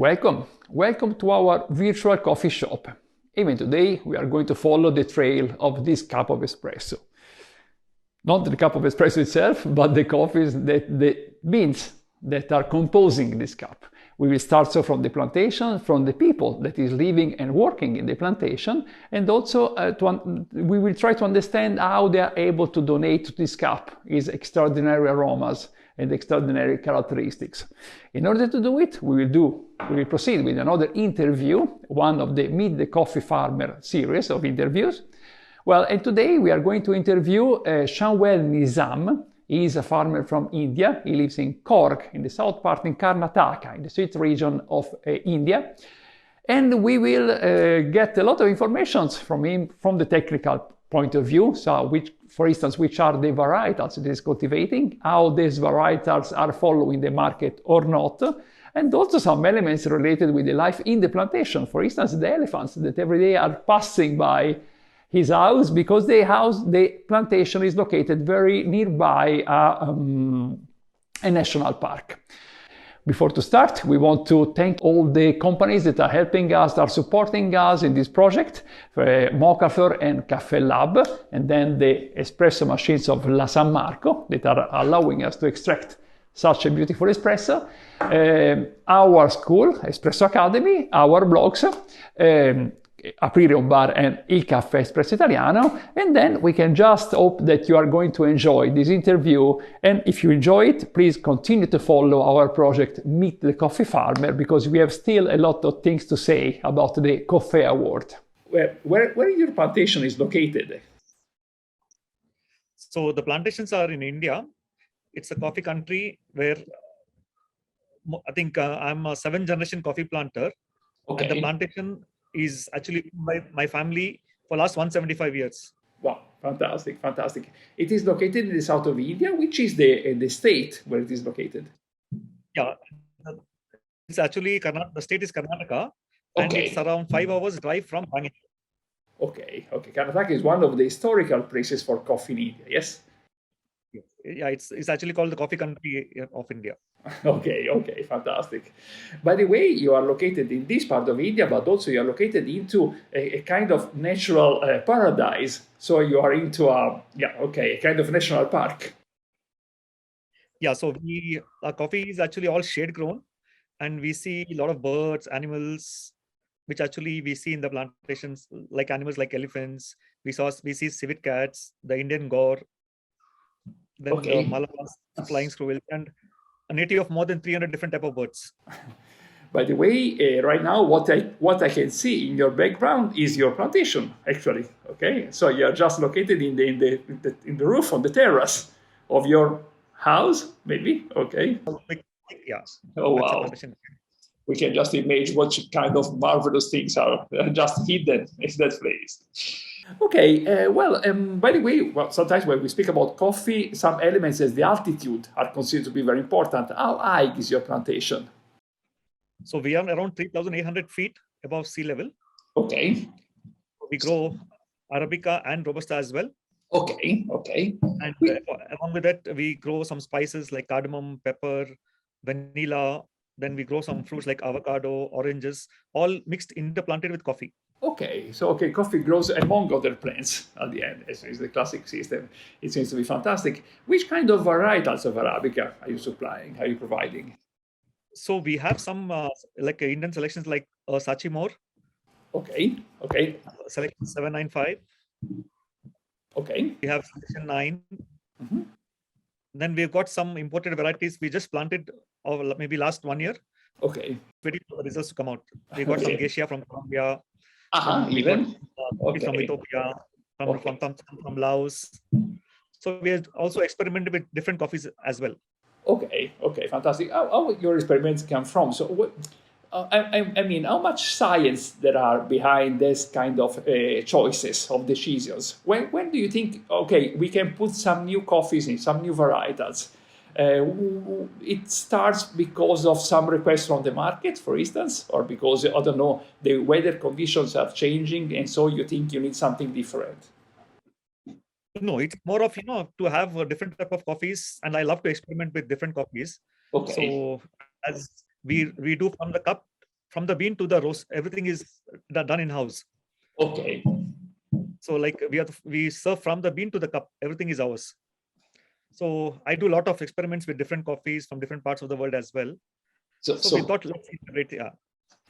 Welcome. Welcome to our virtual coffee shop. Even today, we are going to follow the trail of this cup of espresso. Not the cup of espresso itself, but the coffees, the beans that are composing this cup. We will start so from the plantation, from the people that is living and working in the plantation, and also we will try to understand how they are able to donate to this cup its extraordinary aromas and extraordinary characteristics. In order to do it, we will proceed with another interview, one of the Meet the Coffee Farmer series of interviews. Well, and today we are going to interview Shanwell Nizam. He is a farmer from India. He lives in Coorg, in the south part in Karnataka, in the south region of India. And we will get a lot of information from him from the technical point of view. So, for instance, which are the varietals that he is cultivating, how these varietals are following the market or not, and also some elements related with the life in the plantation. For instance, the elephants that every day are passing by his house because the plantation is located very nearby a national park. Before to start, we want to thank all the companies that are helping us, that are supporting us in this project, Mocafer and Caffè Lab, and then the espresso machines of La San Marco that are allowing us to extract such a beautiful espresso, our school, Espresso Academy, our blogs, Aprire un Bar and Il Caffè Espresso Italiano, and then we can just hope that you are going to enjoy this interview, and if you enjoy it, please continue to follow our project Meet the Coffee Farmer, because we have still a lot of things to say about the Coffee Award. Where your plantation is located? So the plantations are in India. It's a coffee country where I think I'm a 7th generation coffee planter. Okay. And the plantation is actually by my family for last 175 years. Wow, fantastic, fantastic. It is located in the south of India. Which is the state where it is located? Yeah, it's actually the state is Karnataka, and it's around 5 hours drive from Bangalore. Okay. Karnataka is one of the historical places for coffee in India, yes? Yeah, it's actually called the coffee country of India. Okay, fantastic. By the way, you are located in this part of India, but also you are located into a kind of natural paradise. So you are into a kind of national park. Yeah, so our coffee is actually all shade grown, and we see a lot of birds, animals, which actually we see in the plantations, like animals like elephants. We see civet cats, the Indian gaur, then the Malabar's flying squirrel, and a native of more than 300 different type of birds. By the way, right now, what I can see in your background is your plantation, actually. Okay, so you are just located in the roof, on the terrace of your house, maybe. Okay. Yeah. Oh wow. We can just imagine what kind of marvelous things are just hidden in that place. Okay, by the way, sometimes when we speak about coffee, some elements as the altitude are considered to be very important. How high is your plantation? So we are around 3,800 feet above sea level. Okay. We grow Arabica and Robusta as well. Okay. And along with that, we grow some spices like cardamom, pepper, vanilla. Then we grow some fruits like avocado, oranges, all mixed interplanted with coffee. Okay, so coffee grows among other plants at the end. It's the classic system. It seems to be fantastic. Which kind of varietals of Arabica are you supplying? Are you providing? So we have some like Indian selections like Sachimor. Okay. Selection 795. Okay. We have selection 9. Mm-hmm. Then we've got some imported varieties we just planted maybe last 1 year. Okay. Waiting for the results to come out. We got some Geisha from Colombia. From Ethiopia, from Laos. So we have also experimented with different coffees as well. Okay, fantastic. How your experiments come from? So, I mean, how much science there are behind this kind of choices of decisions? When do you think, we can put some new coffees in, some new varietals? It starts because of some requests from the market, for instance, or because, I don't know, the weather conditions are changing, and so you think you need something different? No, it's more of, to have a different type of coffees, and I love to experiment with different coffees. Okay. So as we do from the cup from the bean to the roast, everything is done in-house. Okay. So like we serve from the bean to the cup, everything is ours. So I do a lot of experiments with different coffees from different parts of the world as well. So we thought, let's integrate. Yeah.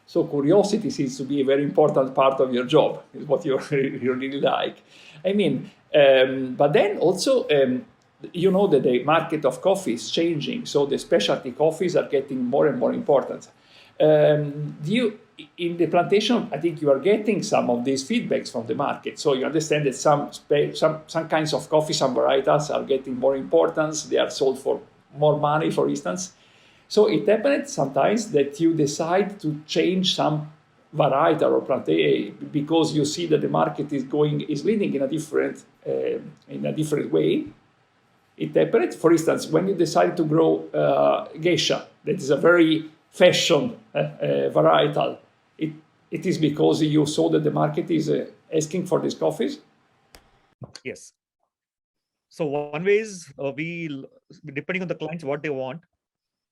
So curiosity seems to be a very important part of your job, is what you really like. I mean, but then also, you know that the market of coffee is changing, so the specialty coffees are getting more and more important. In the plantation, I think you are getting some of these feedbacks from the market. So you understand that some kinds of coffee, some varietals are getting more importance. They are sold for more money, for instance. So it happens sometimes that you decide to change some varietal or plantation because you see that the market is leading in a different way. It happens, for instance, when you decide to grow geisha, that is a very fashion varietal. It is because you saw that the market is asking for these coffees? Yes. So one way is we, depending on the clients, what they want.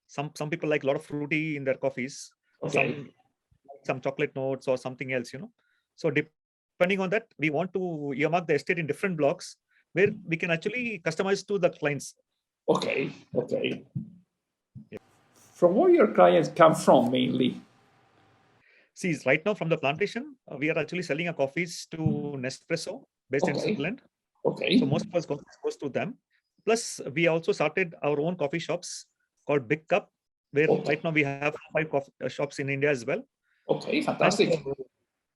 Some people like a lot of fruity in their coffees. Okay. Some chocolate notes or something else, you know. So depending on that, we want to earmark the estate in different blocks where we can actually customize to the clients. Okay. Yeah. From where your clients come from mainly? See, right now from the plantation, we are actually selling our coffees to Nespresso based in Switzerland. Okay. So most of us goes to them. Plus, we also started our own coffee shops called Big Cup, where right now we have 5 coffee shops in India as well. Okay, fantastic.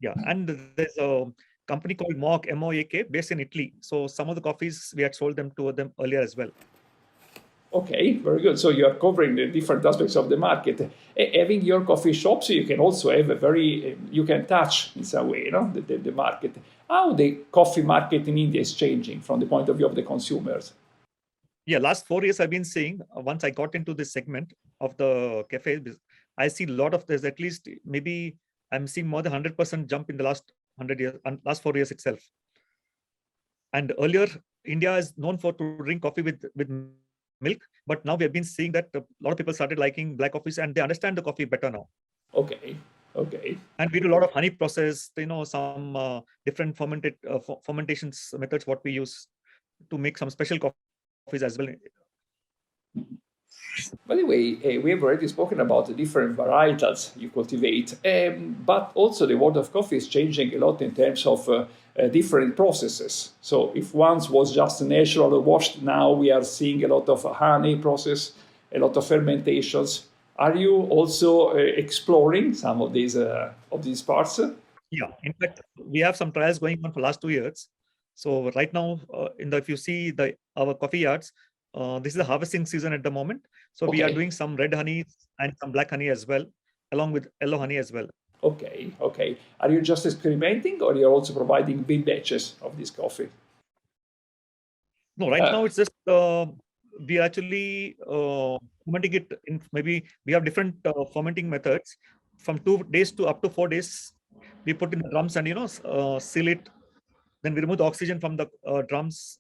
And there's a company called Moak, M-O-A-K, based in Italy. So some of the coffees we had sold them to them earlier as well. Okay, very good. So you are covering the different aspects of the market. Having your coffee shops, you can also have you can touch in some way, you know, the market. How the coffee market in India is changing from the point of view of the consumers? Yeah, last 4 years I've been seeing, once I got into this segment of the cafe, I see a lot of this, at least maybe I'm seeing more than 100% jump in the last 100 years, last 4 years itself. And earlier, India is known for to drink coffee with milk, but now we have been seeing that a lot of people started liking black coffees and they understand the coffee better now. Okay. And we do a lot of honey process, you know, some different fermentations methods what we use to make some special coffees as well. By the way, we have already spoken about the different varietals you cultivate, but also the world of coffee is changing a lot in terms of different processes. So if once was just natural or washed, now we are seeing a lot of honey process, a lot of fermentations. Are you also exploring some of these parts? Yeah, in fact, we have some trials going on for last 2 years. So right now, if you see our coffee yards, this is the harvesting season at the moment. So we are doing some red honey and some black honey as well, along with yellow honey as well. Okay. Are you just experimenting or you're also providing big batches of this coffee? No, right now it's just, we are actually fermenting it in, maybe we have different fermenting methods from 2 days to up to 4 days. We put in the drums and, seal it. Then we remove the oxygen from the drums.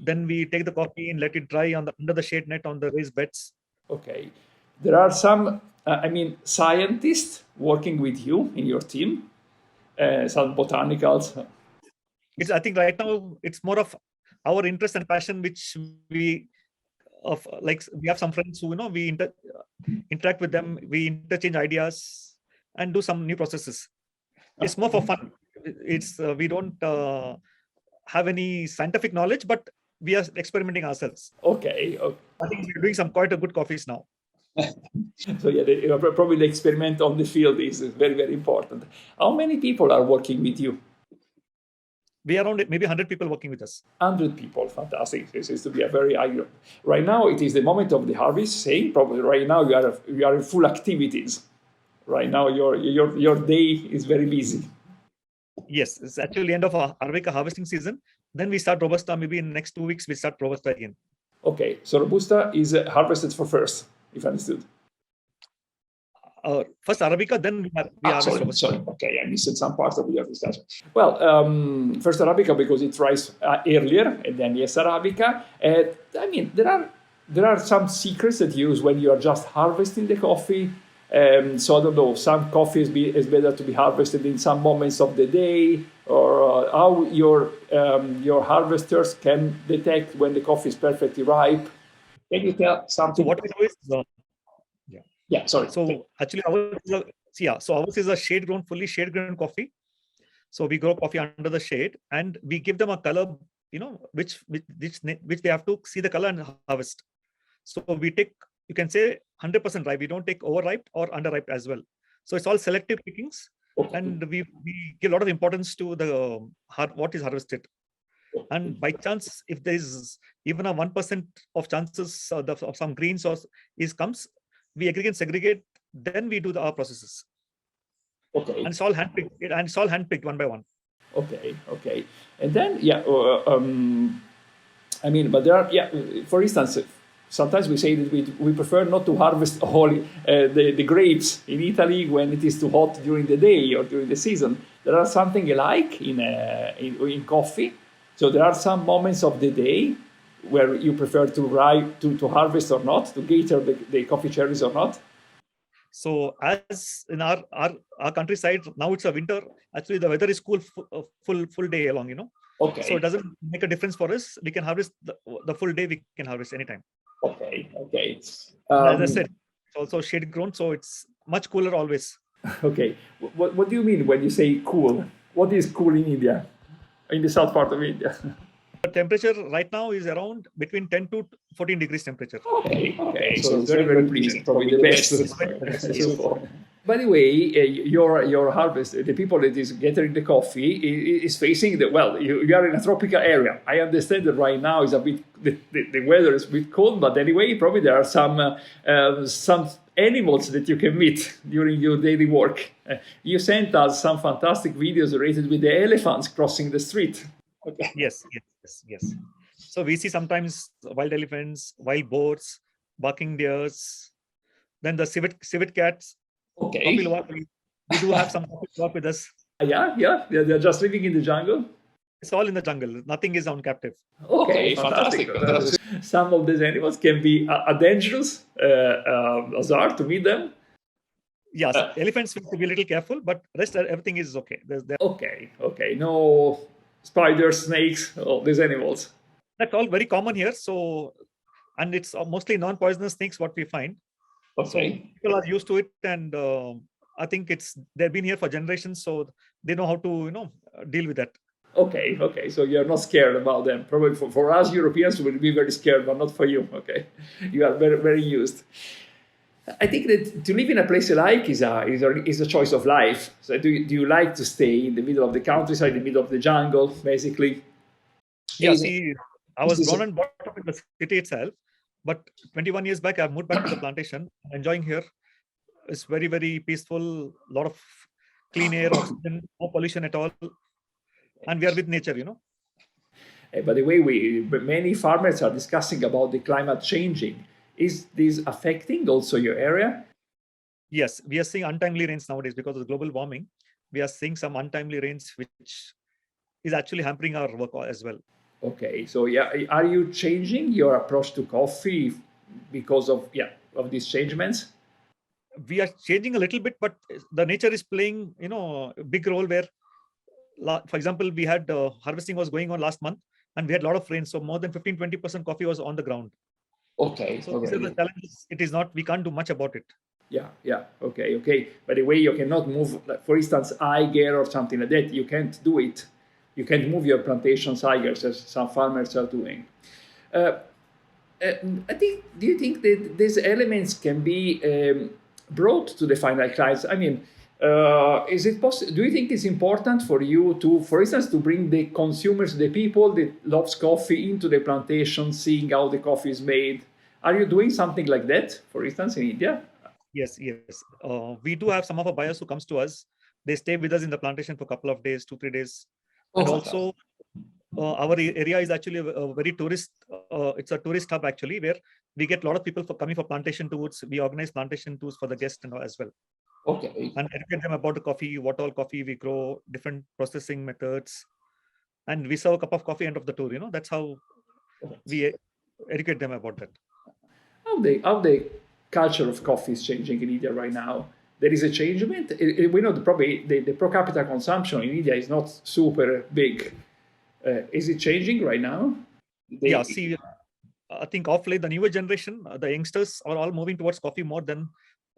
Then we take the coffee and let it dry under the shade net on the raised beds. Okay. There are some, scientists working with you in your team, some botanicals. I think right now it's more of our interest and passion, which we have some friends who, we interact with them, we interchange ideas and do some new processes. It's more for fun. We don't have any scientific knowledge, but we are experimenting ourselves. Okay. I think we're doing quite a good coffees now. So yeah, probably the experiment on the field is very, very important. How many people are working with you? We are around maybe 100 people working with us. 100 people, fantastic. This is to be a very high. Right now, it is the moment of the harvest. Saying probably right now you are in full activities. Right now, your day is very busy. Yes, it's actually end of our Arabica harvesting season. Then we start Robusta. Maybe in the next 2 weeks we start Robusta again. Okay, so Robusta is harvested for first, if understood. First Arabica, then we harvest Robusta. Sorry. Okay, I missed some part of your discussion. Well, first Arabica because it dries earlier, and then yes, Arabica. I mean, there are some secrets that you use when you are just harvesting the coffee. So I don't know, some coffee is better to be harvested in some moments of the day, or how your harvesters can detect when the coffee is perfectly ripe. Can you tell something? So what we do is, sorry. So actually, ours is a shade-grown, fully shade-grown coffee. So we grow coffee under the shade, and we give them a color, which they have to see the color and harvest. So we take, you can say 100% ripe. We don't take overripe or underripe as well. So it's all selective pickings, and we give a lot of importance to the what is harvested. And by chance, if there is even a 1% of chances of some greens or comes, we aggregate, segregate, then we do our processes. Okay. And it's all handpicked one by one. Okay. And then, but there are, for instance, sometimes we say that we prefer not to harvest all the grapes in Italy when it is too hot during the day or during the season. There are something alike in coffee. So there are some moments of the day where you prefer to harvest or not, to gather the coffee cherries or not. So as in our countryside, now it's a winter. Actually, the weather is cool full day long, Okay. So it doesn't make a difference for us. We can harvest the full day. We can harvest anytime. Okay. As I said, it's also shade grown, so it's much cooler always. Okay. What do you mean when you say cool? What is cool in India? In the south part of India? The temperature right now is around between 10 to 14 degrees temperature. Okay. So it's very pleasing. Probably the best. By the way, your harvest, the people that is gathering the coffee is facing you are in a tropical area. I understand that right now is a bit the weather is a bit cold, but anyway, probably there are some animals that you can meet during your daily work. You sent us some fantastic videos related with the elephants crossing the street. Okay. Yes. So we see sometimes wild elephants, wild boars, barking deers, then the civet cats. Okay. We do have some walk with us. Yeah. They're just living in the jungle. It's all in the jungle. Nothing is on captive. Okay, fantastic. Some of these animals can be a dangerous hazard to meet them. Yes, elephants need to be a little careful, but rest everything is okay. Okay. No spiders, snakes, all these animals. That's all very common here. So, and it's mostly non-poisonous snakes what we find. Okay. So people are used to it, and I think they've been here for generations, so they know how to deal with that. Okay. So you're not scared about them. Probably for us Europeans, we will be very scared, but not for you. Okay, you are very, very used. I think that to live in a place like is a choice of life. So do you like to stay in the middle of the countryside, in the middle of the jungle, basically? Yeah. See, I was born and brought up in the city itself, but 21 years back, I moved back to the plantation. Enjoying here. It's very, very peaceful. A lot of clean air, oxygen, no pollution at all, and we are with nature. By the way, many farmers are discussing about the climate changing. Is this affecting also your area? Yes, we are seeing untimely rains nowadays because of global warming. We are seeing some untimely rains, which is actually hampering our work as well. Okay, so are you changing your approach to coffee because of these changements? We are changing a little bit, but the nature is playing a big role where, for example, we had harvesting was going on last month, and we had a lot of rain, so more than 15-20% coffee was on the ground. Okay. So this is the challenge. It is not, we can't do much about it. Yeah. Okay. By the way, you cannot move, like, for instance, Eiger or something like that. You can't do it. You can't move your plantations Eigers as some farmers are doing. Do you think that these elements can be brought to the final clients? I mean, is it possible? Do you think it's important for you to, for instance, to bring the consumers, the people that loves coffee into the plantation, seeing how the coffee is made? Are you doing something like that, for instance, in India? Yes. We do have some of our buyers who comes to us. They stay with us in the plantation for a couple of days, 2-3 days. And also, our area is actually a very tourist. It's a tourist hub actually, where we get a lot of people coming for plantation tours. We organize plantation tours for the guests and as well. Okay. And educate them about the coffee, what all coffee we grow, different processing methods, and we serve a cup of coffee end of the tour. That's how we educate them about that. How they culture of coffee is changing in India right now. There is a change. We know that probably the per capita consumption in India is not super big. Is it changing right now? Yeah, see, I think of late the newer generation, the youngsters are all moving towards coffee more than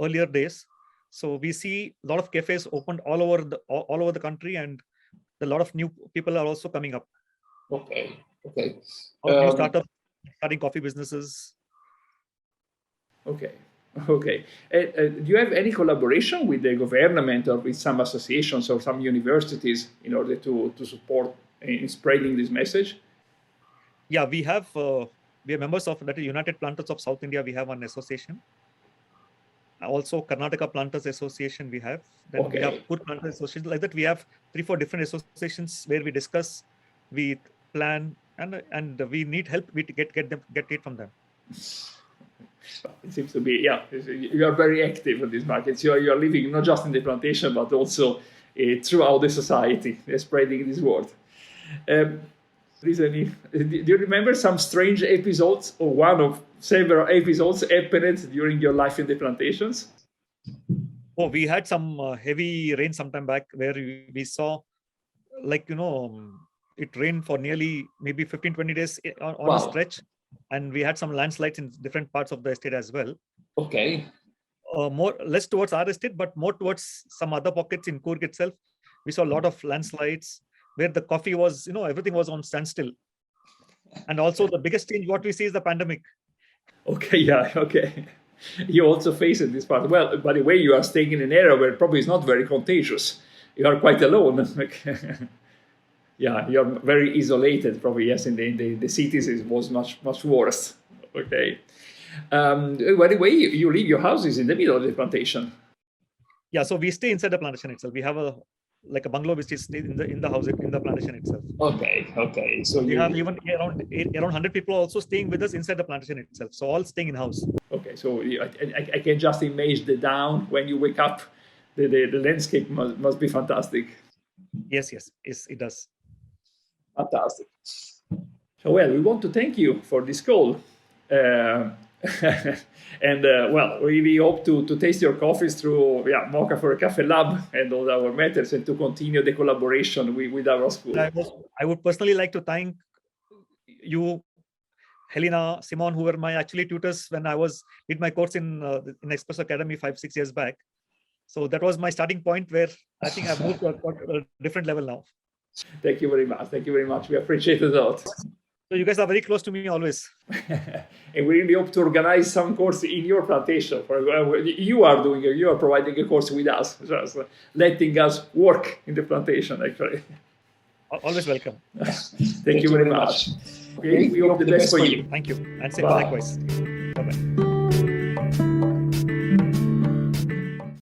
earlier days. So we see a lot of cafes opened all over the country, and a lot of new people are also coming up. Okay. New startups starting coffee businesses. Okay. Do you have any collaboration with the government or with some associations or some universities in order to support in spreading this message? Yeah, we have members of that United Planters of South India. We have an association. Also, Karnataka Planters Association we have. Then we have Kur Planters Association. Like that, we have 3-4 different associations where we discuss, we plan, and we need help. We get it from them. It seems to be, you are very active in these markets. You are living not just in the plantation, but also throughout the society, spreading this word. Do you remember some strange episodes, or one of several episodes happened during your life in the plantations? Oh, we had some heavy rain sometime back where we saw, it rained for nearly maybe 15-20 days on a stretch. And we had some landslides in different parts of the estate as well. Okay. Less towards our estate, but more towards some other pockets in Coorg itself. We saw a lot of landslides where the coffee was, everything was on standstill. And also the biggest change what we see is the pandemic. Okay. You also face this part. Well, by the way, you are staying in an area where probably it's not very contagious. You are quite alone. Yeah, you're very isolated, probably. Yes, in the cities it was much worse. Okay. By the way, you leave your houses in the middle of the plantation. Yeah, so we stay inside the plantation itself. We have a bungalow which is in the house in the plantation itself. Okay. So we have even around 100 people also staying with us inside the plantation itself. So all staying in house. Okay, so I can just imagine the dawn when you wake up. The landscape must be fantastic. Yes, it does. Fantastic. So, well, we want to thank you for this call. And we hope to taste your coffees through Mocha for a Cafe Lab and all our methods, and to continue the collaboration with our school. I would personally like to thank you, Helena, Simon, who were my actually tutors when I did my course in Espresso Academy 5-6 years back. So that was my starting point, where I think I've moved to a different level now. Thank you very much. We appreciate it a lot. So you guys are very close to me always. And we really hope to organize some course in your plantation. You are providing a course with us, just letting us work in the plantation, actually. Always welcome. Thank you very much. Okay, we hope the best for you. Thank you. And same likewise. Bye-bye.